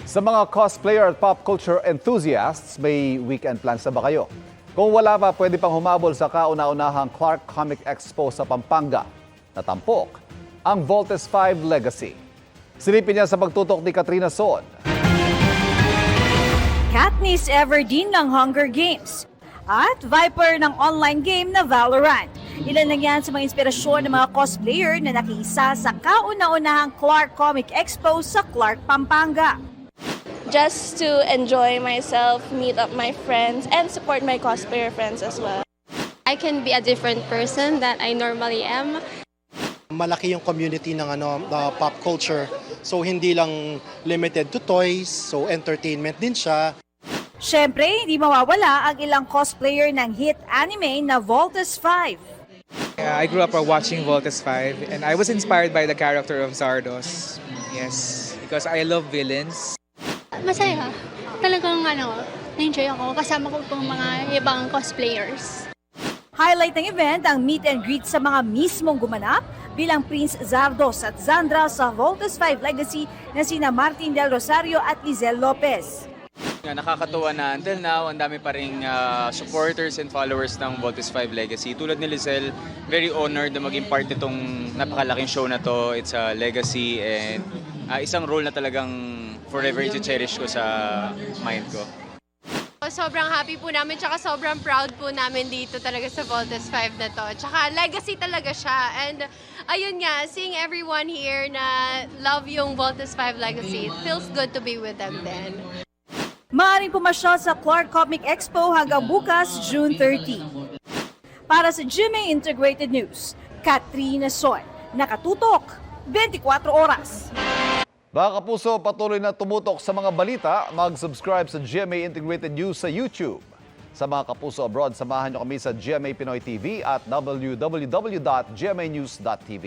Sa mga cosplayer at pop culture enthusiasts, may weekend plans na ba kayo? Kung wala pa, pwede pang humabol sa kauna-unahang Clark Comic Expo sa Pampanga. Natampok ang Voltes 5 Legacy. Silipin niya sa pagtutok ni Katrina Son. Katniss Everdeen ng Hunger Games at Viper ng online game na Valorant. Ilan lang yan sa mga inspirasyon ng mga cosplayer na nakiisa sa kauna-unahang Clark Comic Expo sa Clark, Pampanga. Just to enjoy myself, meet up my friends, and support my cosplayer friends as well. I can be a different person that I normally am. Malaki yung community ng pop culture. So hindi lang limited to toys, so entertainment din siya. Siyempre, hindi mawawala ang ilang cosplayer ng hit anime na Voltes 5. I grew up watching Voltes 5 and I was inspired by the character of Zardos. Yes, because I love villains. Masaya. Talagang na-enjoy ako kasama ko pong mga ibang cosplayers. Highlight ng event ang meet and greet sa mga mismong gumanap bilang Prince Zardos at Zandra sa Voltes 5 Legacy na sina Martin Del Rosario at Lizelle Lopez. Nakakatuwa na until now, ang dami pa ring supporters and followers ng Voltes 5 Legacy. Tulad ni Lizelle, very honored na maging part nitong napakalaking show na to. It's a legacy and isang role na talagang forever i-cherish ko sa mind ko. Sobrang happy po namin, tsaka sobrang proud po namin dito talaga sa Voltes 5 na to. Tsaka legacy talaga siya. And ayun nga, seeing everyone here na love yung Voltes 5 Legacy, it feels good to be with them then. Maaaring pumasyal sa Clark Comic Expo hanggang bukas, June 30. Para sa GMA Integrated News, Katrina Son, nakatutok, 24 oras. Mga kapuso, patuloy na tumutok sa mga balita. Mag-subscribe sa GMA Integrated News sa YouTube. Sa mga kapuso abroad, samahan niyo kami sa GMA Pinoy TV at www.gmanews.tv.